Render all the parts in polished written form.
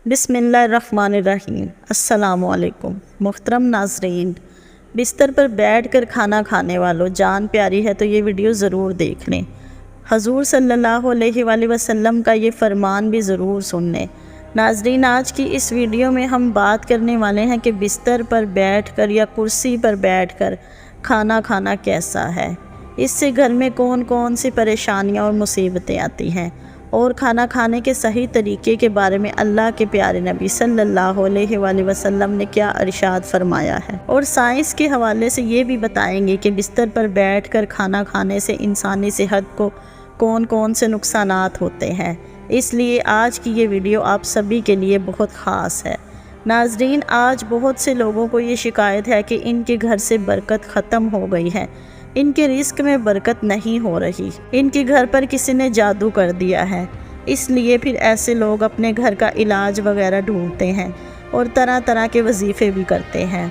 بسم اللہ الرحمن الرحیم۔ السلام علیکم محترم ناظرین، بستر پر بیٹھ کر کھانا کھانے والوں، جان پیاری ہے تو یہ ویڈیو ضرور دیکھ لیں۔ حضور صلی اللہ علیہ وآلہ وسلم کا یہ فرمان بھی ضرور سن لیں۔ ناظرین، آج کی اس ویڈیو میں ہم بات کرنے والے ہیں کہ بستر پر بیٹھ کر یا کرسی پر بیٹھ کر کھانا کھانا کیسا ہے، اس سے گھر میں کون کون سی پریشانیاں اور مصیبتیں آتی ہیں، اور کھانا کھانے کے صحیح طریقے کے بارے میں اللہ کے پیارے نبی صلی اللہ علیہ وآلہ وسلم نے کیا ارشاد فرمایا ہے، اور سائنس کے حوالے سے یہ بھی بتائیں گے کہ بستر پر بیٹھ کر کھانا کھانے سے انسانی صحت کو کون کون سے نقصانات ہوتے ہیں۔ اس لیے آج کی یہ ویڈیو آپ سبھی کے لیے بہت خاص ہے۔ ناظرین، آج بہت سے لوگوں کو یہ شکایت ہے کہ ان کے گھر سے برکت ختم ہو گئی ہے، ان کے رزق میں برکت نہیں ہو رہی، ان کے گھر پر کسی نے جادو کر دیا ہے۔ اس لیے پھر ایسے لوگ اپنے گھر کا علاج وغیرہ ڈھونڈتے ہیں اور طرح طرح کے وظیفے بھی کرتے ہیں،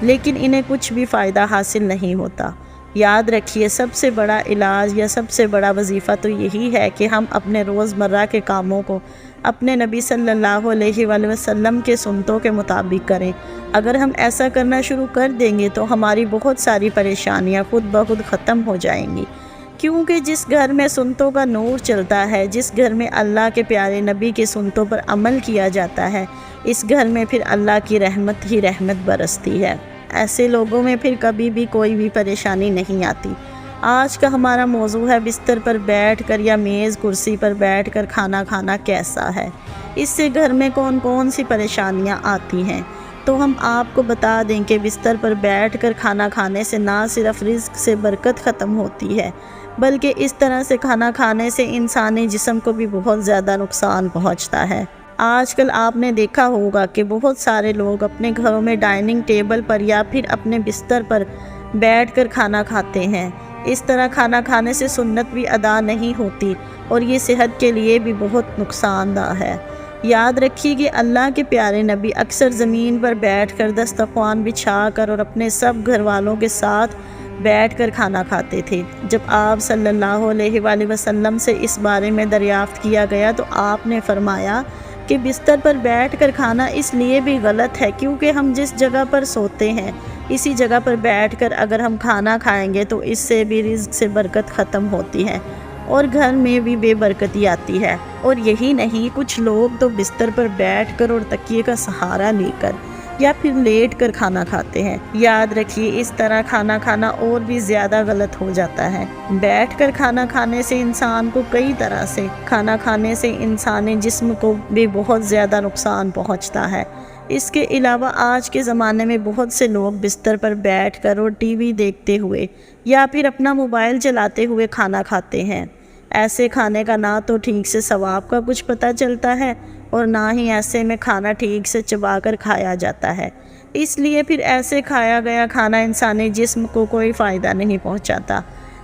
لیکن انہیں کچھ بھی فائدہ حاصل نہیں ہوتا۔ یاد رکھیے، سب سے بڑا علاج یا سب سے بڑا وظیفہ تو یہی ہے کہ ہم اپنے روزمرہ کے کاموں کو اپنے نبی صلی اللہ علیہ وآلہ وسلم کے سنتوں کے مطابق کریں۔ اگر ہم ایسا کرنا شروع کر دیں گے تو ہماری بہت ساری پریشانیاں خود بخود ختم ہو جائیں گی، کیونکہ جس گھر میں سنتوں کا نور چلتا ہے، جس گھر میں اللہ کے پیارے نبی کے سنتوں پر عمل کیا جاتا ہے، اس گھر میں پھر اللہ کی رحمت ہی رحمت برستی ہے۔ ایسے لوگوں میں پھر کبھی بھی کوئی بھی پریشانی نہیں آتی۔ آج کا ہمارا موضوع ہے بستر پر بیٹھ کر یا میز کرسی پر بیٹھ کر کھانا کھانا کیسا ہے، اس سے گھر میں کون کون سی پریشانیاں آتی ہیں۔ تو ہم آپ کو بتا دیں کہ بستر پر بیٹھ کر کھانا کھانے سے نہ صرف رزق سے برکت ختم ہوتی ہے، بلکہ اس طرح سے کھانا کھانے سے انسانی جسم کو بھی بہت زیادہ نقصان پہنچتا ہے۔ آج کل آپ نے دیکھا ہوگا کہ بہت سارے لوگ اپنے گھروں میں ڈائننگ ٹیبل پر یا پھر اپنے بستر پر بیٹھ کر کھانا کھاتے ہیں۔ اس طرح کھانا کھانے سے سنت بھی ادا نہیں ہوتی اور یہ صحت کے لیے بھی بہت نقصان دہ ہے۔ یاد رکھیے کہ اللہ کے پیارے نبی اکثر زمین پر بیٹھ کر دسترخوان بچھا کر اور اپنے سب گھر والوں کے ساتھ بیٹھ کر کھانا کھاتے تھے۔ جب آپ صلی اللہ علیہ وآلہ وسلم سے اس بارے میں دریافت کیا گیا تو آپ نے فرمایا کہ بستر پر بیٹھ کر کھانا اس لیے بھی غلط ہے کیونکہ ہم جس جگہ پر سوتے ہیں اسی جگہ پر بیٹھ کر اگر ہم کھانا کھائیں گے تو اس سے بھی رزق سے برکت ختم ہوتی ہے اور گھر میں بھی بے برکتی آتی ہے۔ اور یہی نہیں، کچھ لوگ تو بستر پر بیٹھ کر اور تکیے کا سہارا لے کر یا پھر لیٹ کر کھانا کھاتے ہیں۔ یاد رکھیے، اس طرح کھانا کھانا اور بھی زیادہ غلط ہو جاتا ہے۔ بیٹھ کر کھانا کھانے سے انسان کو کئی طرح سے کھانا کھانے سے انسانی جسم کو بھی بہت زیادہ نقصان پہنچتا ہے۔ اس کے علاوہ آج کے زمانے میں بہت سے لوگ بستر پر بیٹھ کر اور ٹی وی دیکھتے ہوئے یا پھر اپنا موبائل چلاتے ہوئے کھانا کھاتے ہیں۔ ایسے کھانے کا نہ تو ٹھیک سے ثواب کا کچھ پتہ چلتا ہے اور نہ ہی ایسے میں کھانا ٹھیک سے چبا کر کھایا جاتا ہے۔ اس لیے پھر ایسے کھایا گیا کھانا انسانی جسم کو کوئی فائدہ نہیں پہنچاتا۔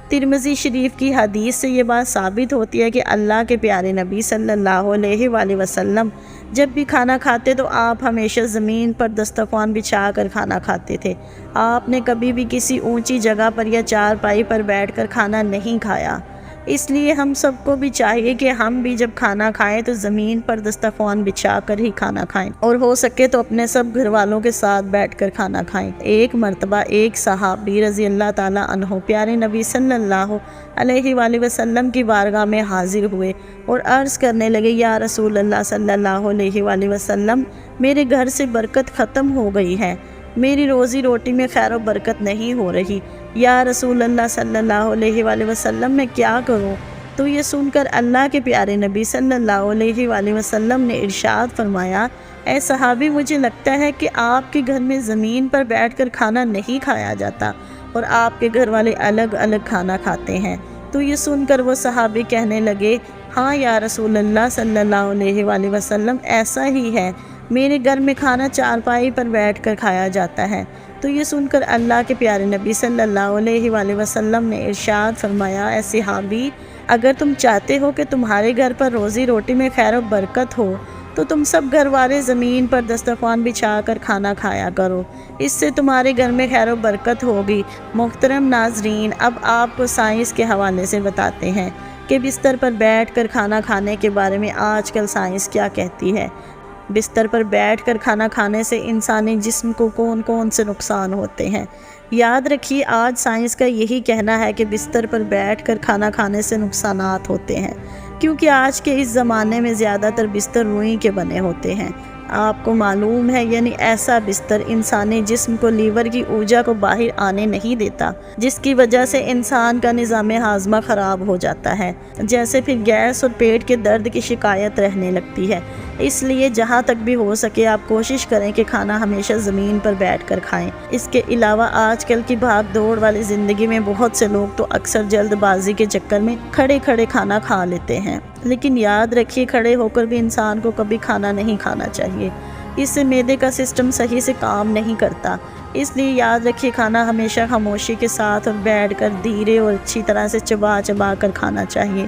ترمذی شریف کی حدیث سے یہ بات ثابت ہوتی ہے کہ اللہ کے پیارے نبی صلی اللہ علیہ وآلہ وسلم جب بھی کھانا کھاتے تو آپ ہمیشہ زمین پر دسترخوان بچھا کر کھانا کھاتے تھے۔ آپ نے کبھی بھی کسی اونچی جگہ پر یا چارپائی پر بیٹھ کر کھانا نہیں کھایا۔ اس لیے ہم سب کو بھی چاہیے کہ ہم بھی جب کھانا کھائیں تو زمین پر دسترخوان بچھا کر ہی کھانا کھائیں، اور ہو سکے تو اپنے سب گھر والوں کے ساتھ بیٹھ کر کھانا کھائیں۔ ایک مرتبہ ایک صحابی رضی اللہ تعالیٰ عنہ پیارے نبی صلی اللہ علیہ وآلہ وسلم کی بارگاہ میں حاضر ہوئے اور عرض کرنے لگے، یا رسول اللہ صلی اللہ علیہ وآلہ وسلم، میرے گھر سے برکت ختم ہو گئی ہے، میری روزی روٹی میں خیر و برکت نہیں ہو رہی، یا رسول اللہ صلی اللہ علیہ وآلہ وسلم میں کیا کروں؟ تو یہ سن کر اللہ کے پیارے نبی صلی اللہ علیہ وآلہ وسلم نے ارشاد فرمایا، اے صحابی، مجھے لگتا ہے کہ آپ کے گھر میں زمین پر بیٹھ کر کھانا نہیں کھایا جاتا اور آپ کے گھر والے الگ الگ کھانا کھاتے ہیں۔ تو یہ سن کر وہ صحابی کہنے لگے، ہاں یا رسول اللہ صلی اللہ علیہ وآلہ وسلم، ایسا ہی ہے، میرے گھر میں کھانا چارپائی پر بیٹھ کر کھایا جاتا ہے۔ تو یہ سن کر اللہ کے پیارے نبی صلی اللہ علیہ وآلہ وسلم نے ارشاد فرمایا، اے صحابی، اگر تم چاہتے ہو کہ تمہارے گھر پر روزی روٹی میں خیر و برکت ہو تو تم سب گھر والے زمین پر دسترخوان بچھا کر کھانا کھایا کرو، اس سے تمہارے گھر میں خیر و برکت ہوگی۔ محترم ناظرین، اب آپ کو سائنس کے حوالے سے بتاتے ہیں کہ بستر پر بیٹھ کر کھانا کھانے کے بارے میں آج کل سائنس کیا کہتی ہے۔ بستر پر بیٹھ کر کھانا کھانے سے انسانی جسم کو کون کون سے نقصان ہوتے ہیں؟ یاد رکھیے، آج سائنس کا یہی کہنا ہے کہ بستر پر بیٹھ کر کھانا کھانے سے نقصانات ہوتے ہیں، کیونکہ آج کے اس زمانے میں زیادہ تر بستر روئی کے بنے ہوتے ہیں۔ آپ کو معلوم ہے، یعنی ایسا بستر انسانی جسم کو لیور کی اورجا کو باہر آنے نہیں دیتا، جس کی وجہ سے انسان کا نظام ہاضمہ خراب ہو جاتا ہے، جیسے پھر گیس اور پیٹ کے درد کی شکایت رہنے لگتی ہے۔ اس لیے جہاں تک بھی ہو سکے آپ کوشش کریں کہ کھانا ہمیشہ زمین پر بیٹھ کر کھائیں۔ اس کے علاوہ آج کل کی بھاگ دوڑ والی زندگی میں بہت سے لوگ تو اکثر جلد بازی کے چکر میں کھڑے کھڑے کھانا کھا لیتے ہیں، لیکن یاد رکھیے، کھڑے ہو کر بھی انسان کو کبھی کھانا نہیں کھانا چاہیے۔ اس سے معدے کا سسٹم صحیح سے کام نہیں کرتا۔ اس لیے یاد رکھیے، کھانا ہمیشہ خاموشی کے ساتھ اور بیٹھ کر دھیرے اور اچھی طرح سے چبا چبا کر کھانا چاہیے۔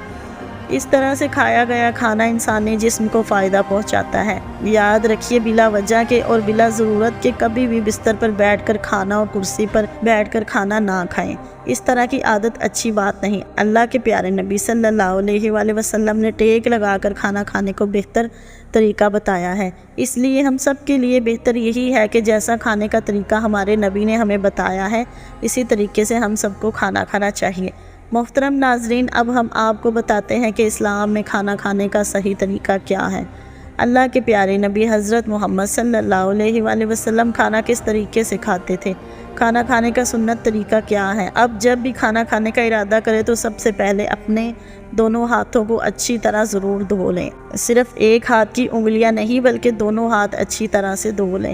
اس طرح سے کھایا گیا کھانا انسانی جسم کو فائدہ پہنچاتا ہے۔ یاد رکھیے، بلا وجہ کے اور بلا ضرورت کے کبھی بھی بستر پر بیٹھ کر کھانا اور کرسی پر بیٹھ کر کھانا نہ کھائیں۔ اس طرح کی عادت اچھی بات نہیں۔ اللہ کے پیارے نبی صلی اللہ علیہ وآلہ وسلم نے ٹیک لگا کر کھانا کھانے کو بہتر طریقہ بتایا ہے۔ اس لیے ہم سب کے لیے بہتر یہی ہے کہ جیسا کھانے کا طریقہ ہمارے نبی نے ہمیں بتایا ہے، اسی طریقے سے ہم سب کو کھانا کھانا چاہیے۔ محترم ناظرین، اب ہم آپ کو بتاتے ہیں کہ اسلام میں کھانا کھانے کا صحیح طریقہ کیا ہے۔ اللہ کے پیارے نبی حضرت محمد صلی اللہ علیہ وآلہ وسلم کھانا کس طریقے سے کھاتے تھے؟ کھانا کھانے کا سنت طریقہ کیا ہے؟ اب جب بھی کھانا کھانے کا ارادہ کرے تو سب سے پہلے اپنے دونوں ہاتھوں کو اچھی طرح ضرور دھو لیں۔ صرف ایک ہاتھ کی انگلیاں نہیں بلکہ دونوں ہاتھ اچھی طرح سے دھو لیں۔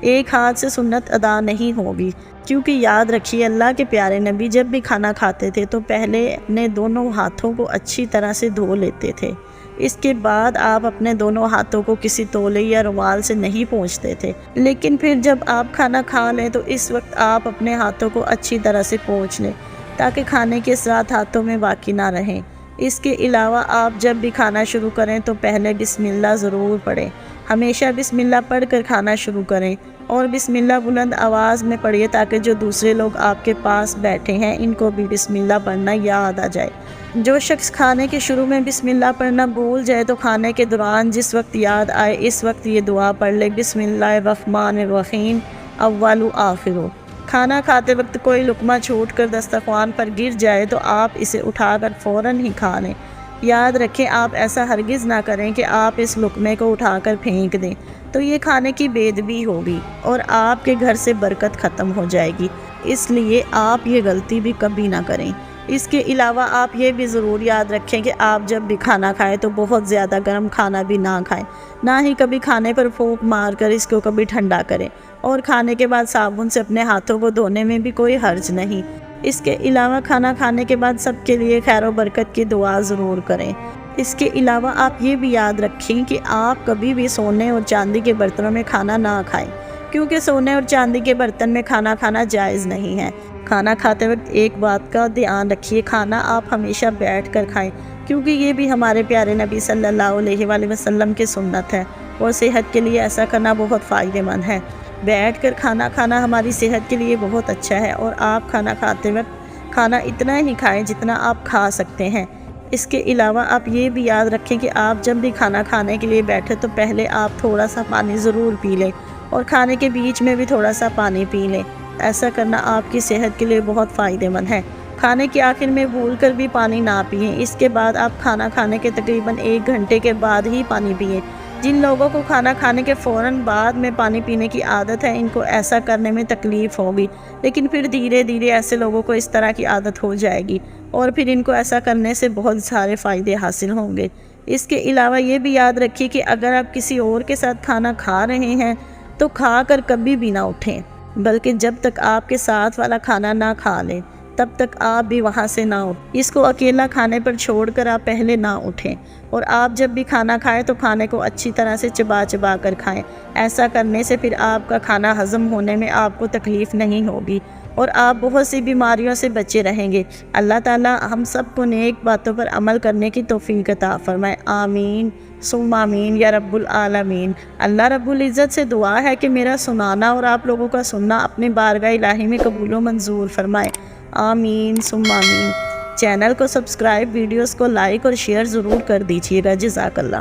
ایک ہاتھ سے سنت ادا نہیں ہوگی، کیونکہ یاد رکھیے، اللہ کے پیارے نبی جب بھی کھانا کھاتے تھے تو پہلے اپنے دونوں ہاتھوں کو اچھی طرح سے دھو لیتے تھے۔ اس کے بعد آپ اپنے دونوں ہاتھوں کو کسی تولے یا رومال سے نہیں پوچھتے تھے، لیکن پھر جب آپ کھانا کھا لیں تو اس وقت آپ اپنے ہاتھوں کو اچھی طرح سے پوچھ لیں، تاکہ کھانے کے اثرات ہاتھوں میں باقی نہ رہیں۔ اس کے علاوہ آپ جب بھی کھانا شروع کریں تو پہلے بسم اللہ ضرور پڑھیں۔ ہمیشہ بسم اللہ پڑھ کر کھانا شروع کریں، اور بسم اللہ بلند آواز میں پڑھیے تاکہ جو دوسرے لوگ آپ کے پاس بیٹھے ہیں ان کو بھی بسم اللہ پڑھنا یاد آ جائے۔ جو شخص کھانے کے شروع میں بسم اللہ پڑھنا بھول جائے تو کھانے کے دوران جس وقت یاد آئے اس وقت یہ دعا پڑھ لے، بسم اللہ الرحمن الرحیم اول آخر۔ کھانا کھاتے وقت کوئی لقمہ چھوٹ کر دسترخوان پر گر جائے تو آپ اسے اٹھا کر فوراً ہی کھا لیں۔ یاد رکھیں، آپ ایسا ہرگز نہ کریں کہ آپ اس لقمے کو اٹھا کر پھینک دیں، تو یہ کھانے کی بے ادبی ہوگی اور آپ کے گھر سے برکت ختم ہو جائے گی۔ اس لیے آپ یہ غلطی بھی کبھی نہ کریں۔ اس کے علاوہ آپ یہ بھی ضرور یاد رکھیں کہ آپ جب بھی کھانا کھائیں تو بہت زیادہ گرم کھانا بھی نہ کھائیں، نہ ہی کبھی کھانے پر پھونک مار کر اس کو کبھی ٹھنڈا کریں، اور کھانے کے بعد صابن سے اپنے ہاتھوں کو دھونے میں بھی کوئی حرج نہیں۔ اس کے علاوہ کھانا کھانے کے بعد سب کے لیے خیر و برکت کی دعا ضرور کریں۔ اس کے علاوہ آپ یہ بھی یاد رکھیں کہ آپ کبھی بھی سونے اور چاندی کے برتنوں میں کھانا نہ کھائیں، کیونکہ سونے اور چاندی کے برتن میں کھانا کھانا جائز نہیں ہے۔ کھانا کھاتے وقت ایک بات کا دھیان رکھیے، کھانا آپ ہمیشہ بیٹھ کر کھائیں، کیونکہ یہ بھی ہمارے پیارے نبی صلی اللہ علیہ وآلہ وسلم کی سنت ہے، اور صحت کے لیے ایسا کرنا بہت فائدہ مند ہے۔ بیٹھ کر کھانا کھانا ہماری صحت کے لیے بہت اچھا ہے، اور آپ کھانا کھاتے وقت کھانا اتنا ہی کھائیں جتنا آپ کھا سکتے ہیں۔ اس کے علاوہ آپ یہ بھی یاد رکھیں کہ آپ جب بھی کھانا کھانے کے لیے بیٹھے تو پہلے آپ تھوڑا سا پانی ضرور پی لیں، اور کھانے کے بیچ میں بھی تھوڑا سا پانی پی لیں۔ ایسا کرنا آپ کی صحت کے لیے بہت فائدہ مند ہے۔ کھانے کے آخر میں بھول کر بھی پانی نہ پئیں۔ اس کے بعد آپ کھانا کھانے کے تقریباً 1 گھنٹے کے بعد ہی پانی پئیں۔ جن لوگوں کو کھانا کھانے کے فوراً بعد میں پانی پینے کی عادت ہے ان کو ایسا کرنے میں تکلیف ہوگی، لیکن پھر دھیرے دھیرے ایسے لوگوں کو اس طرح کی عادت ہو جائے گی، اور پھر ان کو ایسا کرنے سے بہت سارے فائدے حاصل ہوں گے۔ اس کے علاوہ یہ بھی یاد رکھیے کہ اگر آپ کسی اور کے ساتھ کھانا کھا رہے ہیں تو کھا کر کبھی بھی نہ اٹھیں، بلکہ جب تک آپ کے ساتھ والا کھانا نہ کھا لیں تب تک آپ بھی وہاں سے نہ اٹھیں۔ اس کو اکیلا کھانے پر چھوڑ کر آپ پہلے نہ اٹھیں، اور آپ جب بھی کھانا کھائیں تو کھانے کو اچھی طرح سے چبا چبا کر کھائیں۔ ایسا کرنے سے پھر آپ کا کھانا ہضم ہونے میں آپ کو تکلیف نہیں ہوگی، اور آپ بہت سی بیماریوں سے بچے رہیں گے۔ اللہ تعالیٰ ہم سب کو نیک باتوں پر عمل کرنے کی توفیق عطا فرمائے۔ آمین ثم آمین یا رب العالمین۔ اللہ رب العزت سے دعا ہے کہ میرا سنانا اور آپ لوگوں کا سننا اپنے بارگاہ الہی میں قبول و منظور فرمائے۔ آمین ثم آمین۔ چینل کو سبسکرائب، ویڈیوز کو لائک اور شیئر ضرور کر دیجیے گا۔ جزاک اللہ۔